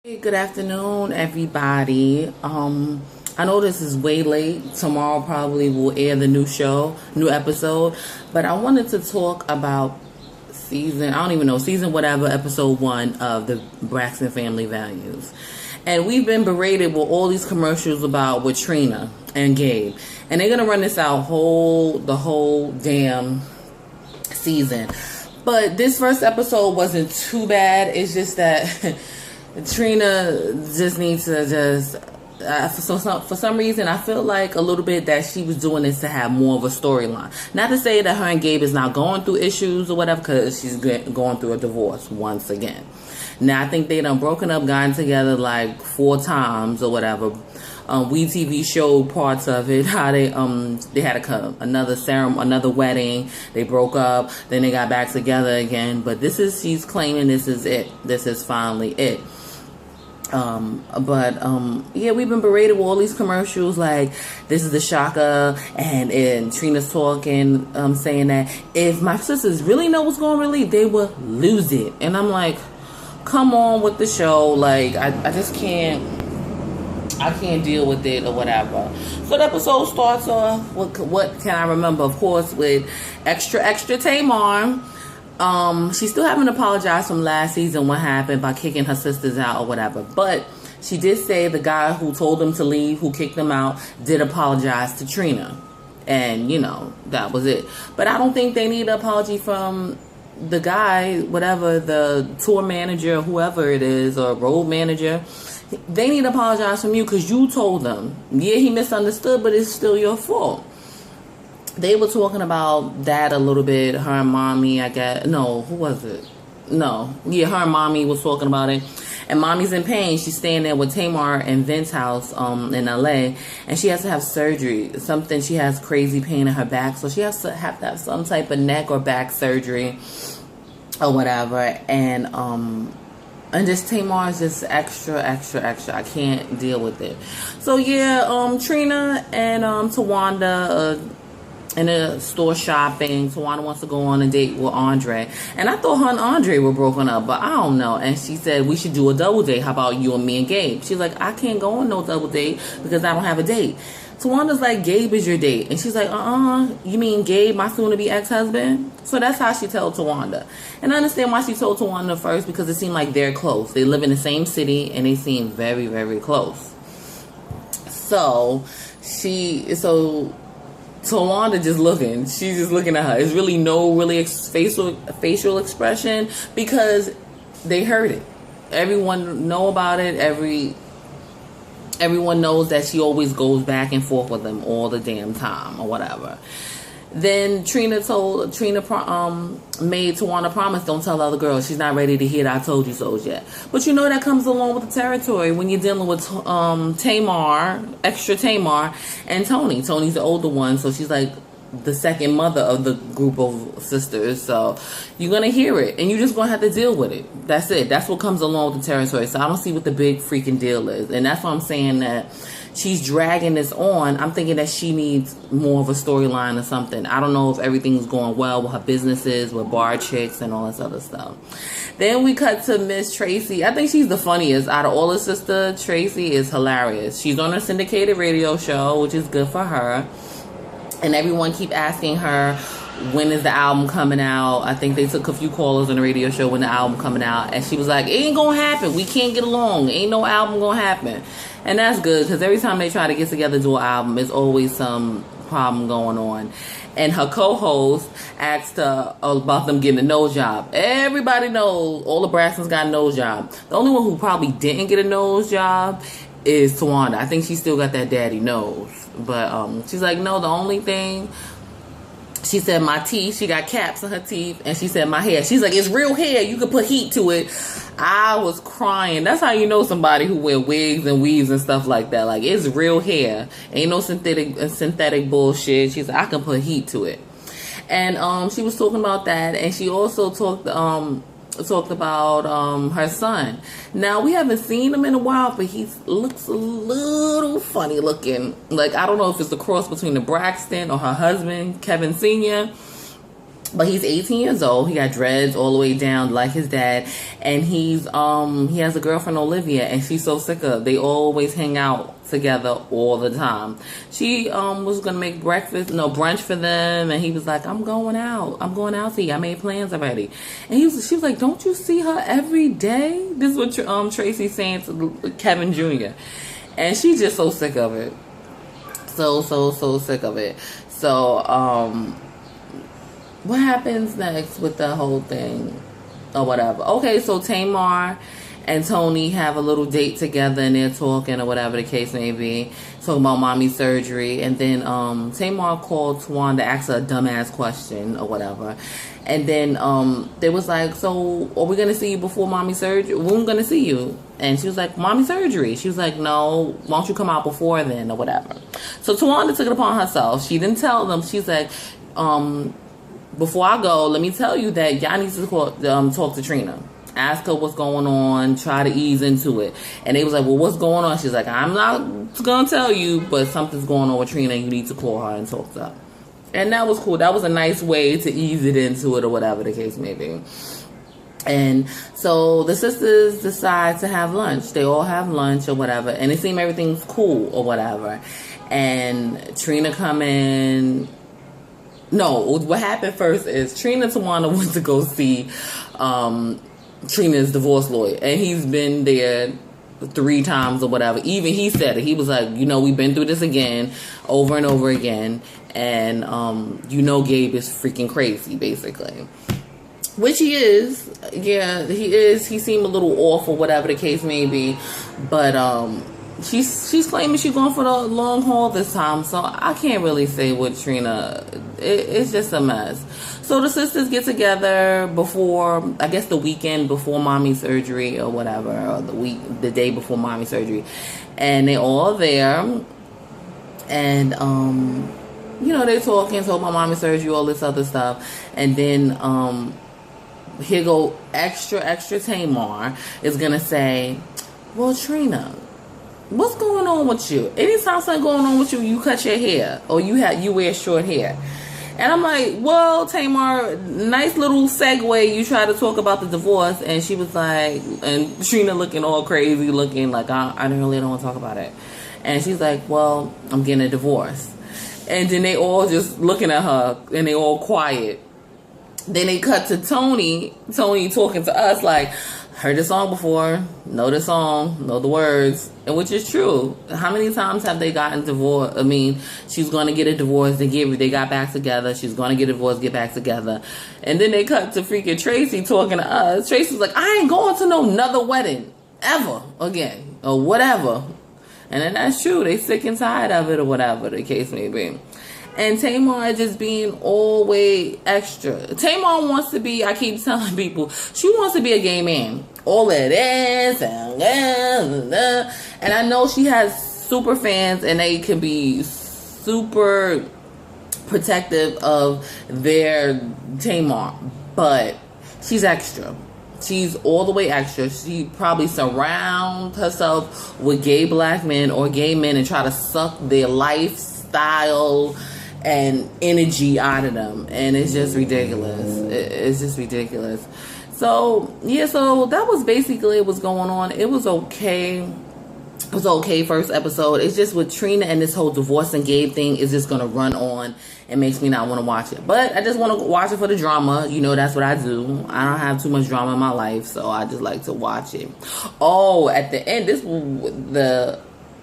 Hey, good afternoon, everybody. I know this is way late. Tomorrow probably will air the new episode. But I wanted to talk about season whatever, episode 1 of the Braxton Family Values. And we've been berated with all these commercials about with Trina and Gabe. And they're going to run this out the whole damn season. But this first episode wasn't too bad. It's just that Trina just needs to for some reason, I feel like a little bit that she was doing this to have more of a storyline. Not to say that her and Gabe is not going through issues or whatever, because she's going through a divorce once again. Now, I think they done broken up, gotten together like 4 times or whatever. WeTV showed parts of it, how they had another wedding, they broke up, then they got back together again. But she's claiming this is it. This is finally it. Yeah, we've been berated with all these commercials like this is the shocker, and Trina's talking, saying that if my sisters really know what's going to really, they will lose it. And I'm like, come on with the show. Like, I just can't deal with it or whatever. So the episode starts off with, what can I remember? Of course, with extra Tamar. She still haven't apologized from last season what happened by kicking her sisters out or whatever. But she did say the guy who told them to leave, who kicked them out, did apologize to Trina. And, that was it. But I don't think they need an apology from the guy, whatever, the tour manager, whoever it is, or road manager. They need to apologize from you because you told them. Yeah, he misunderstood, but it's still your fault. They were talking about that a little bit. Her and Mommy, I guess. No, who was it? No. Yeah, her and Mommy was talking about it. And Mommy's in pain. She's staying there with Tamar in Vince's house in LA. And she has to have surgery. She has crazy pain in her back. So she has to have some type of neck or back surgery or whatever. And just Tamar is just extra. I can't deal with it. So yeah, Trina and Tawanda in a store shopping. Tawanda wants to go on a date with Andre. And I thought her and Andre were broken up, but I don't know. And she said, we should do a double date. How about you and me and Gabe? She's like, I can't go on no double date because I don't have a date. Tawanda's like, Gabe is your date. And she's like, you mean Gabe, my soon-to-be ex-husband? So that's how she told Tawanda. And I understand why she told Tawanda first, because it seemed like they're close. They live in the same city, and they seem very, very close. So Tawanda just looking. She's just looking at her. It's really no facial expression because they heard it. Everyone know about it. Everyone knows that she always goes back and forth with them all the damn time or whatever. Then Trina made Tawanda promise, don't tell the other girls. She's not ready to hear the I told you so's yet. But that comes along with the territory when you're dealing with extra Tamar, and Tony. Tony's the older one, so she's like the second mother of the group of sisters. So you're going to hear it, and you're just going to have to deal with it. That's it. That's what comes along with the territory. So I don't see what the big freaking deal is. And that's why I'm saying that she's dragging this on. I'm thinking that she needs more of a storyline or something. I don't know if everything's going well with her businesses, with bar chicks and all this other stuff. Then we cut to Miss Tracy. I think she's the funniest. Out of all her sisters, Tracy is hilarious. She's on a syndicated radio show, which is good for her. And everyone keep asking her, when is the album coming out? I think they took a few callers on the radio show when the album coming out. And she was like, it ain't going to happen. We can't get along. Ain't no album going to happen. And that's good, because every time they try to get together to do an album, there's always some problem going on. And her co-host asked her about them getting a nose job. Everybody knows all the Braxtons got a nose job. The only one who probably didn't get a nose job is Tawanda. I think she still got that daddy nose. But she's like, no, the only thing, she said my teeth, she got caps on her teeth, and she said my hair. She's like, it's real hair, you can put heat to it. I was crying. That's how you know somebody who wear wigs and weaves and stuff like that. Like, it's real hair. Ain't no synthetic bullshit. She's like, I can put heat to it. And she was talking about that, and she also talked about her son. Now, we haven't seen him in a while, but he looks a little funny looking. Like, I don't know if it's the cross between the Braxton or her husband, Kevin Sr. But he's 18 years old. He got dreads all the way down like his dad. And he has a girlfriend, Olivia, and she's so sick of. They always hang out together all the time. She was gonna make brunch for them, and he was like, I'm going out to eat. I made plans already. And she was like, don't you see her every day? This is what Tracy's saying to Kevin Jr. And she's just so sick of it. So sick of it. So what happens next with the whole thing or whatever? Okay, so Tamar and Tony have a little date together, and they're talking or whatever the case may be, talking about mommy's surgery. And then Tamar called Twan to ask her a dumbass question or whatever. And then they was like, so are we going to see you before mommy's surgery? When we going to see you? And she was like, mommy's surgery. She was like, no, why don't you come out before then or whatever? So Tawanda took it upon herself. She didn't tell them. She's like, before I go, let me tell you that y'all need to talk to Trina. Ask her what's going on. Try to ease into it. And they was like, well, what's going on? She's like, I'm not going to tell you, but something's going on with Trina. You need to call her and talk to her. And that was cool. That was a nice way to ease it into it or whatever the case may be. And so the sisters decide to have lunch. They all have lunch or whatever. And it seems everything's cool or whatever. And Trina come in. No, what happened first is Trina and Tawana went to go see Trina's divorce lawyer. And he's been there 3 times or whatever. Even he said it. He was like, we've been through this again, over and over again. And, Gabe is freaking crazy, basically. Which he is. Yeah, he is. He seemed a little off or whatever the case may be. But, she's claiming she's going for the long haul this time, so I can't really say what Trina. It's just a mess. So the sisters get together before, I guess, the weekend before mommy's surgery or whatever, or the day before mommy's surgery, and they're all there, and they're talking about mommy's surgery, all this other stuff, and then here go extra Tamar is gonna say, well, Trina, what's going on with you? Anytime something going on with you, you cut your hair or you wear short hair. And I'm like, well, Tamar, nice little segue. You try to talk about the divorce, and she was like, and Trina looking all crazy, looking like I really don't want to talk about it. And she's like, well, I'm getting a divorce. And then they all just looking at her, and they all quiet. Then they cut to Tony talking to us like, heard the song before, know the song, know the words, and which is true. How many times have they gotten divorced? I mean, she's going to get a divorce, they got back together, she's going to get a divorce, get back together. And then they cut to freaking Tracy talking to us. Tracy's like, I ain't going to no another wedding ever again, or whatever. And then that's true. They sick and tired of it or whatever the case may be. And Tamar is just being always extra. Tamar wants to be, I keep telling people, she wants to be a gay man. All of this. And I know she has super fans, and they can be super protective of their Tamar. But she's extra. She's all the way extra. She probably surrounds herself with gay black men or gay men and try to suck their lifestyle and energy out of them, and it's just ridiculous. It's just ridiculous. So that was basically what's going on. It was okay. It was okay first episode. It's just with Trina and this whole divorce and Gabe thing is just gonna run on. It makes me not want to watch it, but I just want to watch it for the drama. That's what I do. I don't have too much drama in my life, so I just like to watch it. Oh, at the end,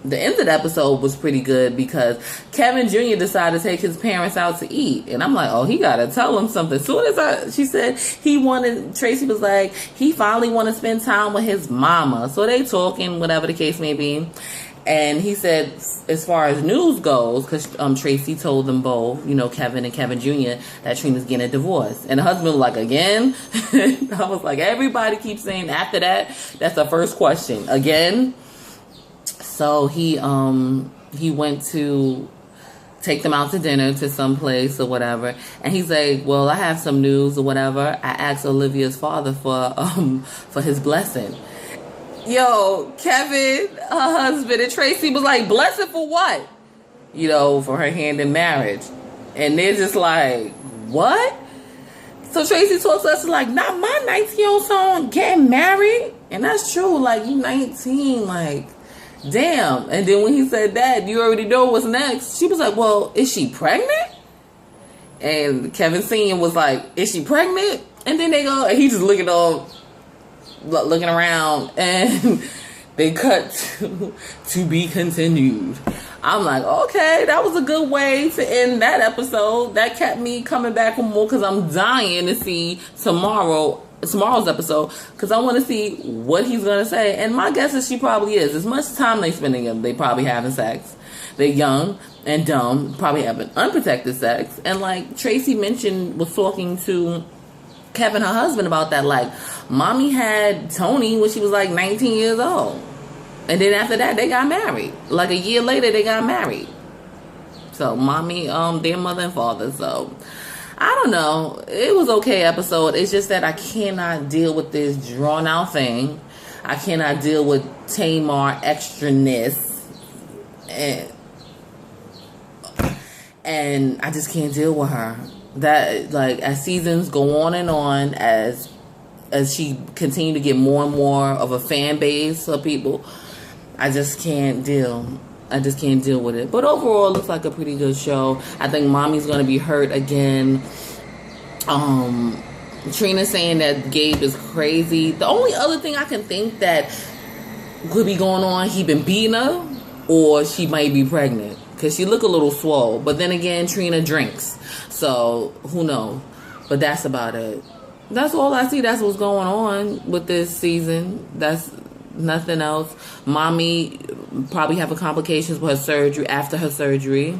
the end of the episode was pretty good because Kevin Jr. decided to take his parents out to eat. And I'm like, oh, he got to tell him something. As soon as she said Tracy was like, he finally want to spend time with his mama. So they talking, whatever the case may be. And he said, as far as news goes, because Tracy told them both, Kevin and Kevin Jr., that Trina's getting a divorce. And the husband was like, again? I was like, everybody keeps saying after that, that's the first question. Again? So he went to take them out to dinner to some place or whatever, and he's like, well, I have some news or whatever. I asked Olivia's father for his blessing. Yo, Kevin, her husband, and Tracy was like, blessing for what? For her hand in marriage. And they're just like, what? So Tracy talks to us like, not my 19-year-old son getting married. And that's true. Like, you 19, like, damn. And then when he said that, you already know what's next. She was like, well, is she pregnant? And Kevin Senior was like, is she pregnant? And then they go, and he just looking around, and they cut to be continued. I'm like, okay, that was a good way to end that episode. That kept me coming back for more, because I'm dying to see tomorrow's episode, because I want to see what he's going to say. And my guess is she probably is. As much time they spending together, they probably having sex. They're young and dumb, probably having unprotected sex. And like Tracy was talking to Kevin, her husband, about that. Like, mommy had Tony when she was like 19 years old. And then after that, they got married. Like a year later, they got married. So mommy, their mother and father. So I don't know. It was okay episode. It's just that I cannot deal with this drawn out thing. I cannot deal with Tamar extraness. And I just can't deal with her. That, like, as seasons go on and on, as she continue to get more and more of a fan base of people, I just can't deal. I just can't deal with it. But overall, it looks like a pretty good show. I think mommy's gonna be hurt again. Trina saying that Gabe is crazy. The only other thing I can think that could be going on, he been beating her, or she might be pregnant, because she look a little swole. But then again, Trina drinks, so who knows? But that's about it. That's all I see. That's what's going on with this season. That's nothing else. Mommy probably having complications with her surgery. After her surgery,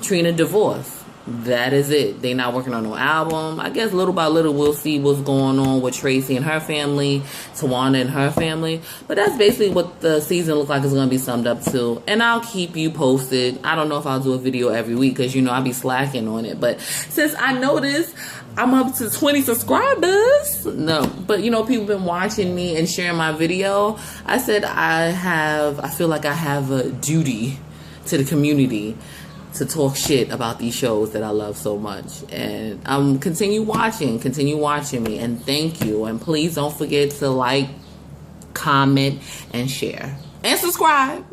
Trina divorced. That is it. They not working on no album. I guess little by little we'll see what's going on with Tracy and her family, Tawana and her family. But that's basically what the season looks like it's going to be summed up to. And I'll keep you posted. I don't know if I'll do a video every week, because, you know, I'll be slacking on it. But since I noticed I'm up to 20 subscribers. No, but, you know, people been watching me and sharing my video. I said I feel like I have a duty to the community to talk shit about these shows that I love so much. And continue watching me, and thank you. And please don't forget to like, comment, and share, and subscribe.